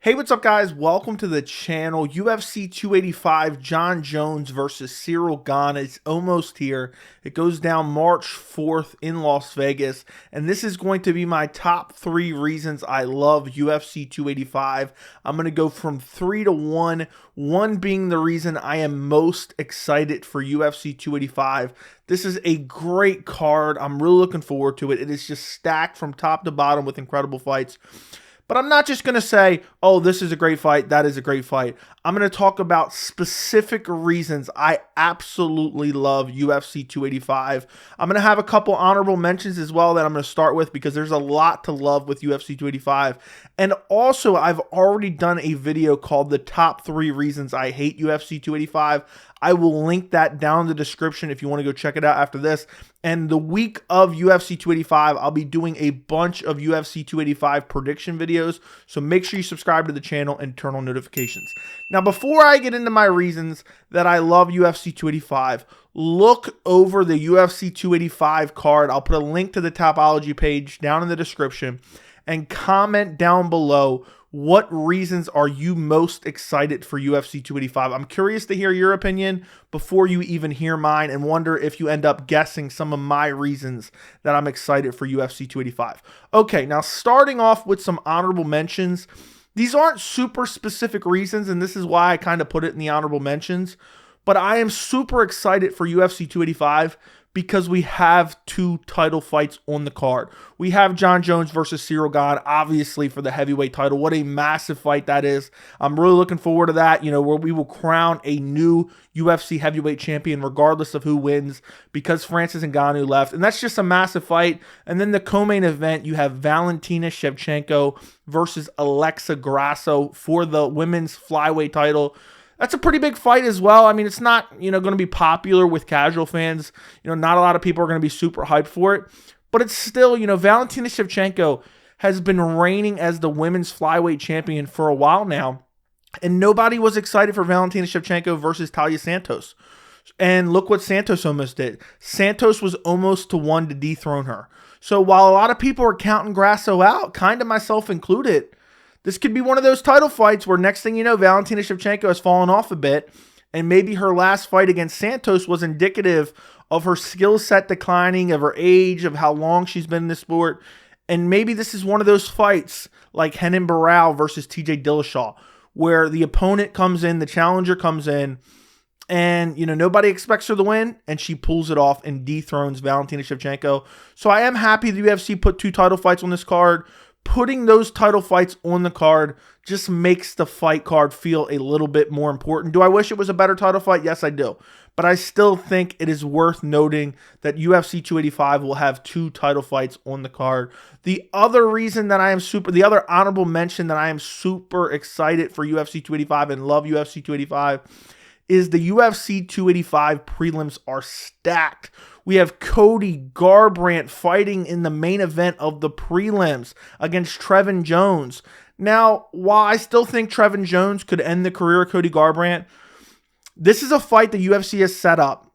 Hey, what's up, guys? Welcome to the channel. UFC 285, Jon Jones versus Ciryl Gane. It's almost here. It goes down March 4th in Las Vegas, and this is going to be my top 3 reasons I love UFC 285. I'm going to go from 3 to 1, 1 being the reason I am most excited for UFC 285. This is a great card. I'm really looking forward to it. It is just stacked from top to bottom with incredible fights. But I'm not just going to say, oh, this is a great fight, that is a great fight. I'm going to talk about specific reasons I absolutely love UFC 285. I'm going to have a couple honorable mentions as well that I'm going to start with because there's a lot to love with UFC 285. And also, I've already done a video called The Top 3 Reasons I Hate UFC 285. I will link that down in the description if you want to go check it out after this. And the week of UFC 285, I'll be doing a bunch of UFC 285 prediction videos. So make sure you subscribe to the channel and turn on notifications. Now, before I get into my reasons that I love UFC 285, look over the UFC 285 card. I'll put a link to the Topology page down in the description and comment down below what reasons are you most excited for UFC 285. I'm curious to hear your opinion before you even hear mine and wonder if you end up guessing some of my reasons that I'm excited for UFC 285. Okay, now starting off with some honorable mentions. These aren't super specific reasons, and this is why I kind of put it in the honorable mentions, but I am super excited for UFC 285 because we have 2 title fights on the card. We have Jon Jones versus Ciryl Gane, obviously for the heavyweight title. What a massive fight that is. I'm really looking forward to that, where we will crown a new UFC heavyweight champion regardless of who wins because Francis Ngannou left. And that's just a massive fight. And then the co-main event, you have Valentina Shevchenko versus Alexa Grasso for the women's flyweight title. That's a pretty big fight as well. I mean, it's not, going to be popular with casual fans. Not a lot of people are going to be super hyped for it. But it's still, Valentina Shevchenko has been reigning as the women's flyweight champion for a while now. And nobody was excited for Valentina Shevchenko versus Taila Santos. And look what Santos almost did. Santos was almost to 1 to dethrone her. So while a lot of people are counting Grasso out, kind of myself included, this could be one of those title fights where next thing you know, Valentina Shevchenko has fallen off a bit, and maybe her last fight against Santos was indicative of her skill set declining, of her age, of how long she's been in the sport, and maybe this is one of those fights like Renan Barão versus TJ Dillashaw, where the opponent comes in, the challenger comes in, and, nobody expects her to win, and she pulls it off and dethrones Valentina Shevchenko. So I am happy the UFC put 2 title fights on this card. Putting those title fights on the card just makes the fight card feel a little bit more important. Do I wish it was a better title fight? Yes, I do. But I still think it is worth noting that UFC 285 will have 2 title fights on the card. The other reason that the other honorable mention that I am super excited for UFC 285 and love UFC 285 is the UFC 285 prelims are stacked. We have Cody Garbrandt fighting in the main event of the prelims against Trevin Jones. Now, while I still think Trevin Jones could end the career of Cody Garbrandt, this is a fight the UFC has set up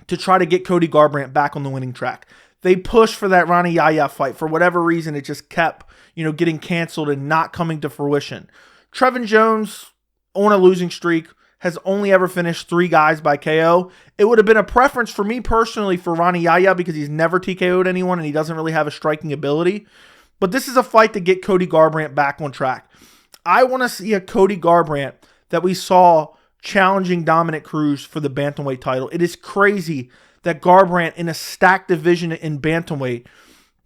to try to get Cody Garbrandt back on the winning track. They pushed for that Rani Yahya fight. For whatever reason, it just kept, getting canceled and not coming to fruition. Trevin Jones, on a losing streak, has only ever finished 3 guys by KO. It would have been a preference for me personally for Rani Yahya because he's never TKO'd anyone and he doesn't really have a striking ability. But this is a fight to get Cody Garbrandt back on track. I want to see a Cody Garbrandt that we saw challenging Dominic Cruz for the bantamweight title. It is crazy that Garbrandt in a stacked division in bantamweight,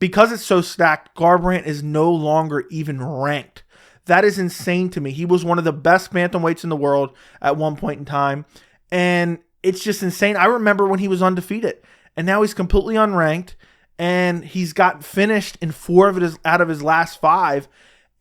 because it's so stacked, Garbrandt is no longer even ranked. That is insane to me. He was one of the best bantamweights in the world at one point in time, and it's just insane. I remember when he was undefeated, and now he's completely unranked, and he's got finished in 4 out of his last 5,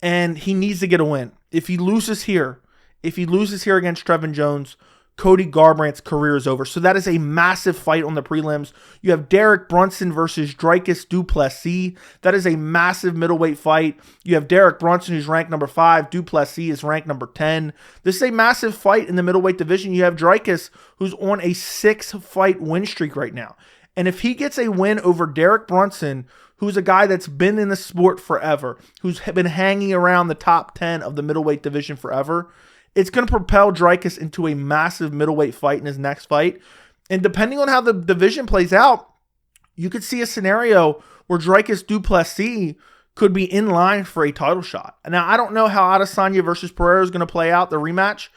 and he needs to get a win. If he loses here against Trevin Jones, Cody Garbrandt's career is over. So that is a massive fight on the prelims. You have Derek Brunson versus Dricus du Plessis. That is a massive middleweight fight. You have Derek Brunson, who's ranked number 5. Du Plessis is ranked number 10. This is a massive fight in the middleweight division. You have Dricus, who's on a 6-fight win streak right now. And if he gets a win over Derek Brunson, who's a guy that's been in the sport forever, who's been hanging around the top 10 of the middleweight division forever, it's going to propel Dricus into a massive middleweight fight in his next fight. And depending on how the division plays out, you could see a scenario where Dricus du Plessis could be in line for a title shot. Now, I don't know how Adesanya versus Pereira is going to play out, the rematch.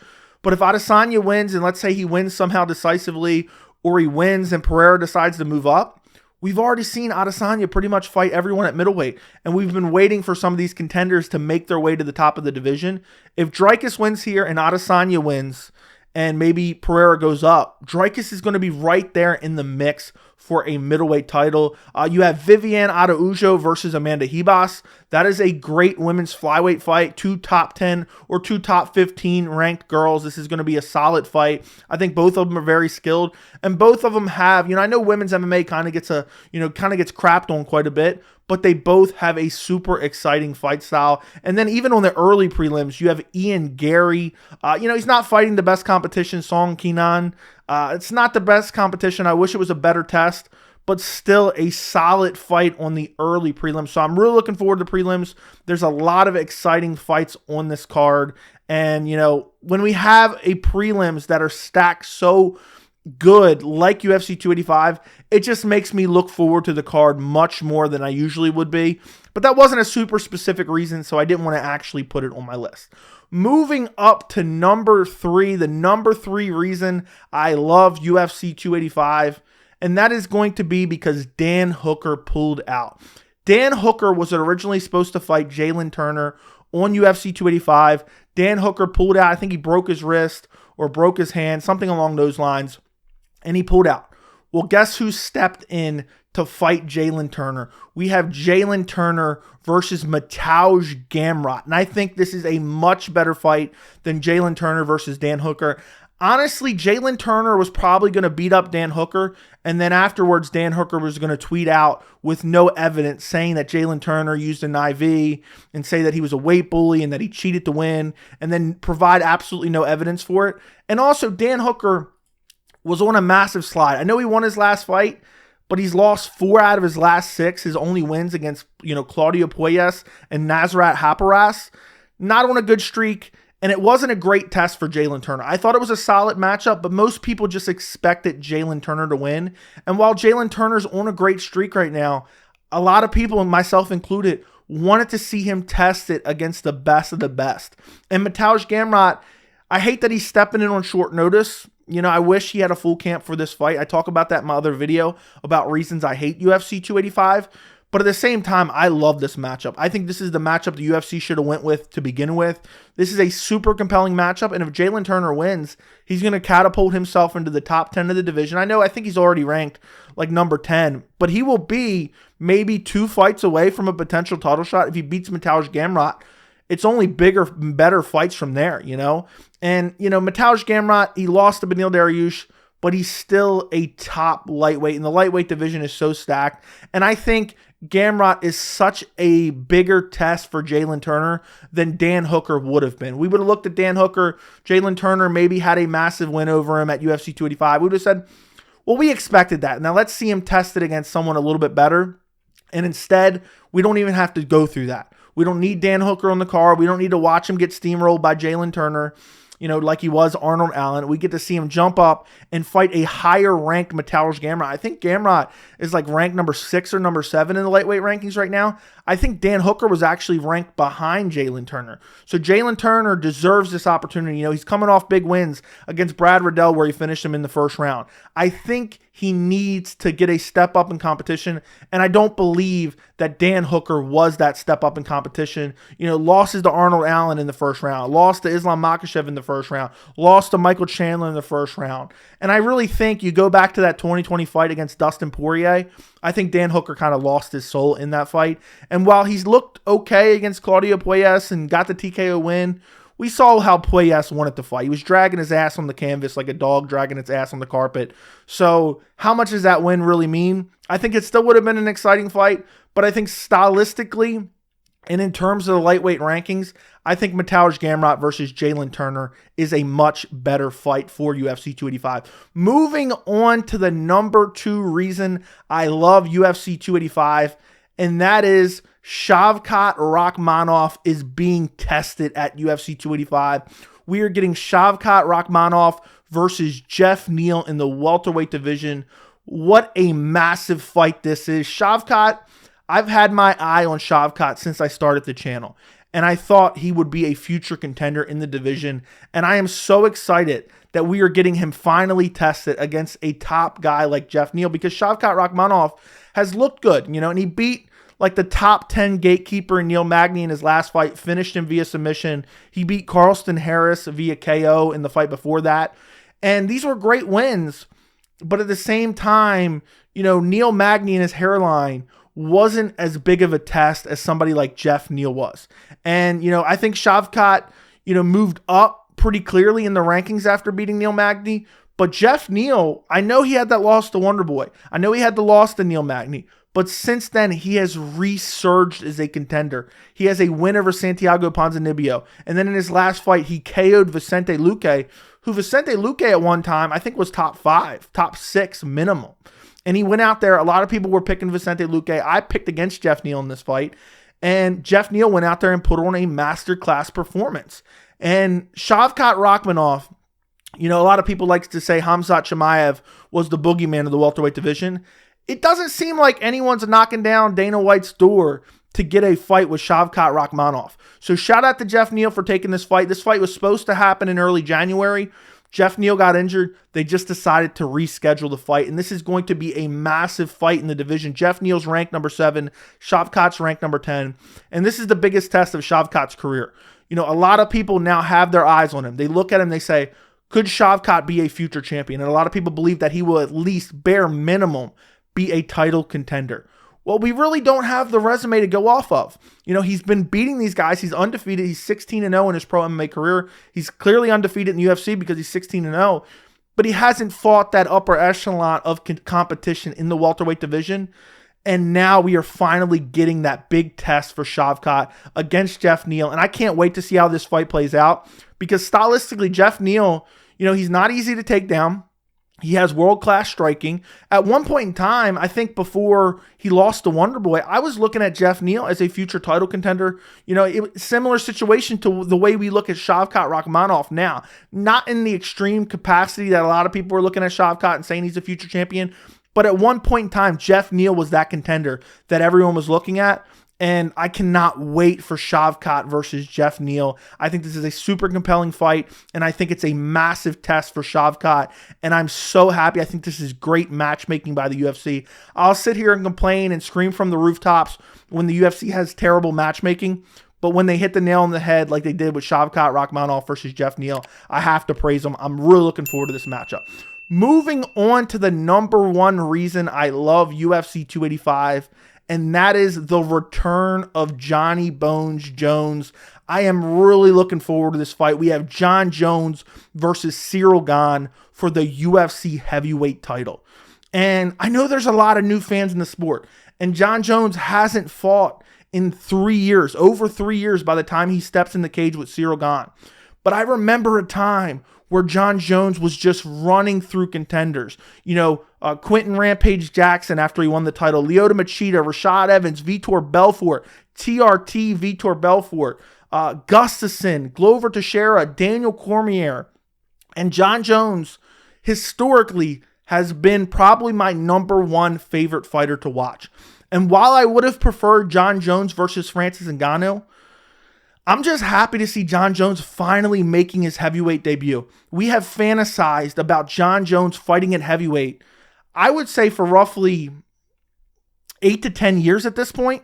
But if Adesanya wins, and let's say he wins somehow decisively, or he wins and Pereira decides to move up, we've already seen Adesanya pretty much fight everyone at middleweight. And we've been waiting for some of these contenders to make their way to the top of the division. If Dricus wins here and Adesanya wins, and maybe Pereira goes up, Dricus is going to be right there in the mix for a middleweight title. You have Viviane Araújo versus Amanda Ribas. That is a great women's flyweight fight. 2 top 10 or 2 top 15 ranked girls. This is going to be a solid fight. I think both of them are very skilled, and both of them have, I know women's MMA kind of gets crapped on quite a bit, but they both have a super exciting fight style. And then even on the early prelims, you have Ian Gary. He's not fighting the best competition, Song Kenan. It's not the best competition. I wish it was a better test, but still a solid fight on the early prelims. So I'm really looking forward to prelims. There's a lot of exciting fights on this card. And, when we have a prelims that are stacked so good like UFC 285, it just makes me look forward to the card much more than I usually would be. But that wasn't a super specific reason, so I didn't want to actually put it on my list. Moving up to number 3, the number 3 reason I love UFC 285, and that is going to be because Dan Hooker pulled out. Dan Hooker was originally supposed to fight Jalen Turner on UFC 285. Dan Hooker pulled out. I think he broke his wrist or broke his hand, something along those lines, and he pulled out. Well, guess who stepped in to fight Jalen Turner? We have Jalen Turner versus Mateusz Gamrot. And I think this is a much better fight than Jalen Turner versus Dan Hooker. Honestly, Jalen Turner was probably going to beat up Dan Hooker, and then afterwards Dan Hooker was going to tweet out with no evidence saying that Jalen Turner used an IV and say that he was a weight bully and that he cheated to win, and then provide absolutely no evidence for it. And also, Dan Hooker was on a massive slide. I know he won his last fight, but he's lost 4 out of his last 6. His only wins against, Claudio Puelles and Nasrat Haqparast. Not on a good streak, and it wasn't a great test for Jalen Turner. I thought it was a solid matchup, but most people just expected Jalen Turner to win. And while Jalen Turner's on a great streak right now, a lot of people, and myself included, wanted to see him test it against the best of the best. And Mateusz Gamrot, I hate that he's stepping in on short notice. I wish he had a full camp for this fight. I talk about that in my other video about reasons I hate UFC 285. But at the same time, I love this matchup. I think this is the matchup the UFC should have went with to begin with. This is a super compelling matchup. And if Jalen Turner wins, he's going to catapult himself into the top 10 of the division. I think he's already ranked like number 10. But he will be maybe 2 fights away from a potential title shot if he beats Mateusz Gamrot. It's only bigger, better fights from there, And, Mateusz Gamrot, he lost to Beneil Dariush, but he's still a top lightweight, and the lightweight division is so stacked. And I think Gamrot is such a bigger test for Jalen Turner than Dan Hooker would have been. We would have looked at Dan Hooker, Jalen Turner maybe had a massive win over him at UFC 285. We would have said, well, we expected that. Now let's see him test it against someone a little bit better. And instead, we don't even have to go through that. We don't need Dan Hooker on the card. We don't need to watch him get steamrolled by Jalen Turner, like he was Arnold Allen. We get to see him jump up and fight a higher-ranked Mateusz Gamrot. I think Gamrot is like ranked number 6 or number 7 in the lightweight rankings right now. I think Dan Hooker was actually ranked behind Jalen Turner. So Jalen Turner deserves this opportunity. He's coming off big wins against Brad Riddell where he finished him in the first round. I think he needs to get a step up in competition, and I don't believe that Dan Hooker was that step up in competition. Losses to Arnold Allen in the first round, lost to Islam Makhachev in the first round, lost to Michael Chandler in the first round. And I really think you go back to that 2020 fight against Dustin Poirier, I think Dan Hooker kind of lost his soul in that fight. And while he's looked okay against Claudio Puelles and got the TKO win, we saw how Puelles wanted to fight. He was dragging his ass on the canvas like a dog dragging its ass on the carpet. So how much does that win really mean? I think it still would have been an exciting fight, but I think stylistically and in terms of the lightweight rankings, I think Mateusz Gamrot versus Jalen Turner is a much better fight for UFC 285. Moving on to the number 2 reason I love UFC 285, and that is Shavkat Rakhmonov is being tested at UFC 285. We are getting Shavkat Rakhmonov versus Jeff Neal in the welterweight division. What a massive fight this is. Shavkat, I've had my eye on Shavkat since I started the channel, and I thought he would be a future contender in the division, and I am so excited that we are getting him finally tested against a top guy like Jeff Neal, because Shavkat Rakhmonov has looked good, and he beat like the top 10 gatekeeper in Neal Magny in his last fight, finished him via submission. He beat Carlston Harris via KO in the fight before that. And these were great wins. But at the same time, Neal Magny and his hairline wasn't as big of a test as somebody like Jeff Neal was. And, I think Shavkat, moved up pretty clearly in the rankings after beating Neal Magny. But Jeff Neal, I know he had that loss to Wonderboy. I know he had the loss to Neal Magny. But since then, he has resurged as a contender. He has a win over Santiago Ponzinibbio. And then in his last fight, he KO'd Vicente Luque, who Vicente Luque at one time, I think was top 5, top 6 minimum. And he went out there. A lot of people were picking Vicente Luque. I picked against Jeff Neal in this fight. And Jeff Neal went out there and put on a masterclass performance. And Shavkat Rakhmonov, a lot of people like to say Khamzat Chimaev was the boogeyman of the welterweight division. It doesn't seem like anyone's knocking down Dana White's door to get a fight with Shavkat Rakhmonov. So shout out to Jeff Neal for taking this fight. This fight was supposed to happen in early January. Jeff Neal got injured. They just decided to reschedule the fight. And this is going to be a massive fight in the division. Jeff Neal's ranked number 7. Shavkat's ranked number 10. And this is the biggest test of Shavkat's career. A lot of people now have their eyes on him. They look at him, they say, could Shavkat be a future champion? And a lot of people believe that he will at least bare minimum be a title contender. Well, we really don't have the resume to go off of. He's been beating these guys. He's undefeated. He's 16-0 in his pro MMA career. He's clearly undefeated in the UFC because he's 16-0. But he hasn't fought that upper echelon of competition in the welterweight division. And now we are finally getting that big test for Shavkat against Jeff Neal. And I can't wait to see how this fight plays out, because stylistically, Jeff Neal, he's not easy to take down. He has world-class striking. At one point in time, I think before he lost to Wonderboy, I was looking at Jeff Neal as a future title contender. Similar situation to the way we look at Shavkat Rakhmonov now. Not in the extreme capacity that a lot of people are looking at Shavkat and saying he's a future champion. But at one point in time, Jeff Neal was that contender that everyone was looking at. And I cannot wait for Shavkat versus Jeff Neal. I think this is a super compelling fight, and I think it's a massive test for Shavkat, and I'm so happy. I think this is great matchmaking by the UFC. I'll sit here and complain and scream from the rooftops when the UFC has terrible matchmaking, but when they hit the nail on the head like they did with Shavkat Rakhmonov versus Jeff Neal, I have to praise them. I'm really looking forward to this matchup. Moving on to the number one reason I love UFC 285, and that is the return of Johnny Bones Jones. I am really looking forward to this fight. We have Jon Jones versus Ciryl Gane for the UFC heavyweight title. And I know there's a lot of new fans in the sport, and Jon Jones hasn't fought in 3 years, over 3 years by the time he steps in the cage with Ciryl Gane. But I remember a time where Jon Jones was just running through contenders. Quentin Rampage Jackson after he won the title, Lyoto Machida, Rashad Evans, Vitor Belfort, TRT Vitor Belfort, Gustafsson, Glover Teixeira, Daniel Cormier. And Jon Jones, historically, has been probably my number one favorite fighter to watch. And while I would have preferred Jon Jones versus Francis Ngannou, I'm just happy to see Jon Jones finally making his heavyweight debut. We have fantasized about Jon Jones fighting at heavyweight, I would say for roughly 8 to 10 years at this point.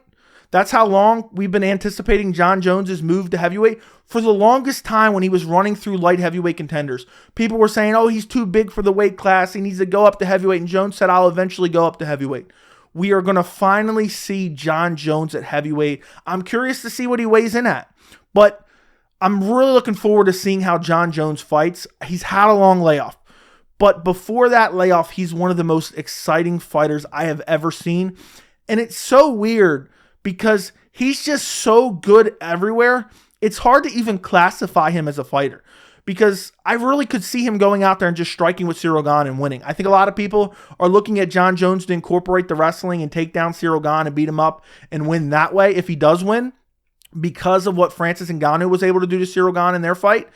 That's how long we've been anticipating Jon Jones' move to heavyweight. For the longest time when he was running through light heavyweight contenders, people were saying, oh, he's too big for the weight class. He needs to go up to heavyweight. And Jones said, I'll eventually go up to heavyweight. We are going to finally see Jon Jones at heavyweight. I'm curious to see what he weighs in at. But I'm really looking forward to seeing how Jon Jones fights. He's had a long layoff. But before that layoff, he's one of the most exciting fighters I have ever seen. And it's so weird because he's just so good everywhere. It's hard to even classify him as a fighter because I really could see him going out there and just striking with Ciryl Gane and winning. I think a lot of people are looking at Jon Jones to incorporate the wrestling and take down Ciryl Gane and beat him up and win that way if he does win, because of what Francis Ngannou was able to do to Ciryl Gane in their fight.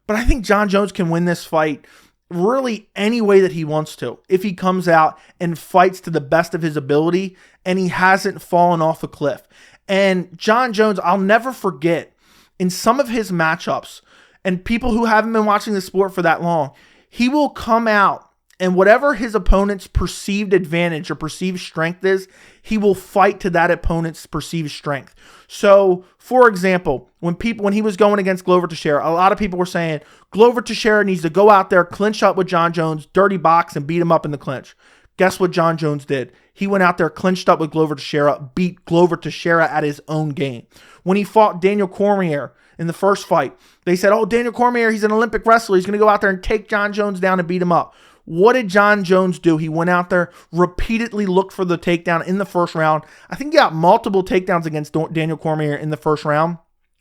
But I think Jon Jones can win this fight really any way that he wants to, if he comes out and fights to the best of his ability and he hasn't fallen off a cliff. And Jon Jones, I'll never forget, in some of his matchups, and people who haven't been watching the sport for that long, he will come out and whatever his opponent's perceived advantage or perceived strength is, he will fight to that opponent's perceived strength. So, for example, when he was going against Glover Teixeira, a lot of people were saying Glover Teixeira needs to go out there, clinch up with Jon Jones, dirty box, and beat him up in the clinch. Guess what Jon Jones did? He went out there, clinched up with Glover Teixeira, beat Glover Teixeira at his own game. When he fought Daniel Cormier in the first fight, they said, oh, Daniel Cormier, he's an Olympic wrestler. He's going to go out there and take Jon Jones down and beat him up. What did Jon Jones do? He went out there, repeatedly looked for the takedown in the first round. I think he got multiple takedowns against Daniel Cormier in the first round,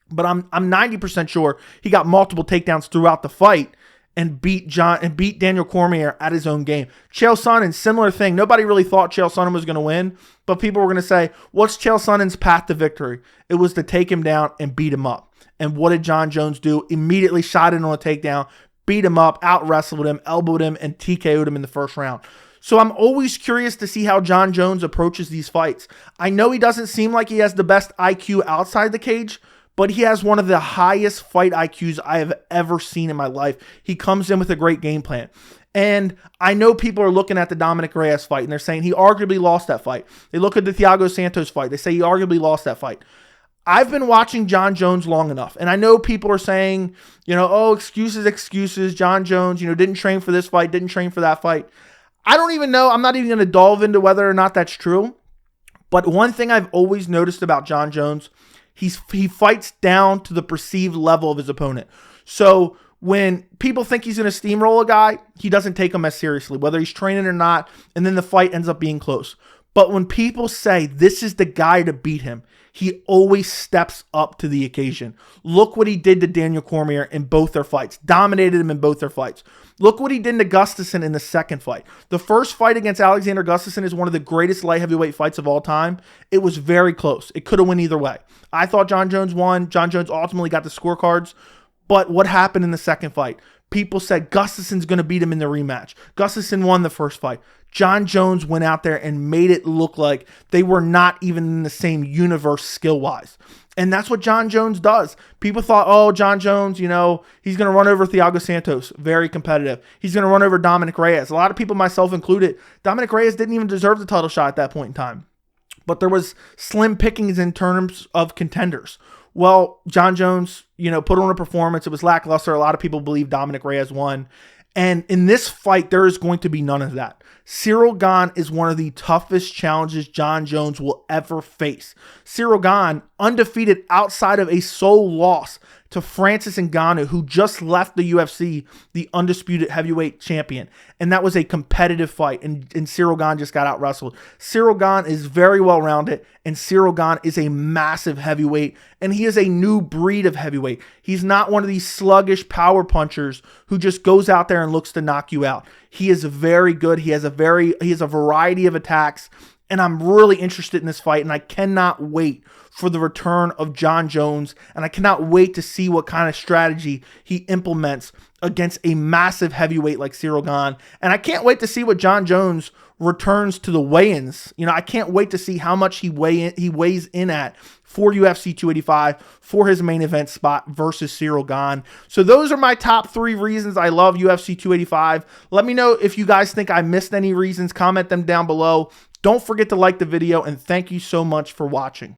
but I'm 90% sure he got multiple takedowns throughout the fight and beat Daniel Cormier at his own game. Chael Sonnen, similar thing. Nobody really thought Chael Sonnen was going to win, but people were going to say, what's Chael Sonnen's path to victory? It was to take him down and beat him up. And what did Jon Jones do? Immediately shot in on a takedown, beat him up, out-wrestled him, elbowed him, and TKO'd him in the first round. So I'm always curious to see how Jon Jones approaches these fights. I know he doesn't seem like he has the best IQ outside the cage, but he has one of the highest fight IQs I have ever seen in my life. He comes in with a great game plan. And I know people are looking at the Dominic Reyes fight, and they're saying he arguably lost that fight. They look at the Thiago Santos fight. They say he arguably lost that fight. I've been watching Jon Jones long enough, and I know people are saying, oh, excuses. Jon Jones, didn't train for this fight, didn't train for that fight. I don't even know. I'm not even going to delve into whether or not that's true. But one thing I've always noticed about Jon Jones, he fights down to the perceived level of his opponent. So when people think he's going to steamroll a guy, he doesn't take him as seriously, whether he's training or not, and then the fight ends up being close. But when people say this is the guy to beat him, he always steps up to the occasion. Look what he did to Daniel Cormier in both their fights. Dominated him in both their fights. Look what he did to Gustafsson in the second fight. The first fight against Alexander Gustafsson is one of the greatest light heavyweight fights of all time. It was very close. It could have went either way. I thought Jon Jones won. Jon Jones ultimately got the scorecards. But what happened in the second fight? People said Gustafsson's going to beat him in the rematch. Gustafsson won the first fight. Jon Jones went out there and made it look like they were not even in the same universe skill-wise. And that's what Jon Jones does. People thought, oh, Jon Jones, he's going to run over Thiago Santos. Very competitive. He's going to run over Dominic Reyes. A lot of people, myself included, Dominic Reyes didn't even deserve the title shot at that point in time. But there was slim pickings in terms of contenders. Well, Jon Jones, put on a performance. It was lackluster. A lot of people believe Dominic Reyes won. And in this fight, there is going to be none of that. Ciryl Gane is one of the toughest challenges Jon Jones will ever face. Ciryl Gane, undefeated outside of a sole loss to Francis Ngannou, who just left the UFC, the undisputed heavyweight champion. And that was a competitive fight, and Ciryl Gane just got out-wrestled. Ciryl Gane is very well-rounded, and Ciryl Gane is a massive heavyweight, and he is a new breed of heavyweight. He's not one of these sluggish power punchers who just goes out there and looks to knock you out. He is very good. He has a variety of attacks, and I'm really interested in this fight, and I cannot wait for the return of Jon Jones, and I cannot wait to see what kind of strategy he implements against a massive heavyweight like Ciryl Gane. And I can't wait to see what Jon Jones returns to the weigh-ins. I can't wait to see how much he weighs in at for UFC 285 for his main event spot versus Ciryl Gane. So those are my top 3 reasons I love UFC 285. Let me know if you guys think I missed any reasons. Comment them down below. Don't forget to like the video, and thank you so much for watching.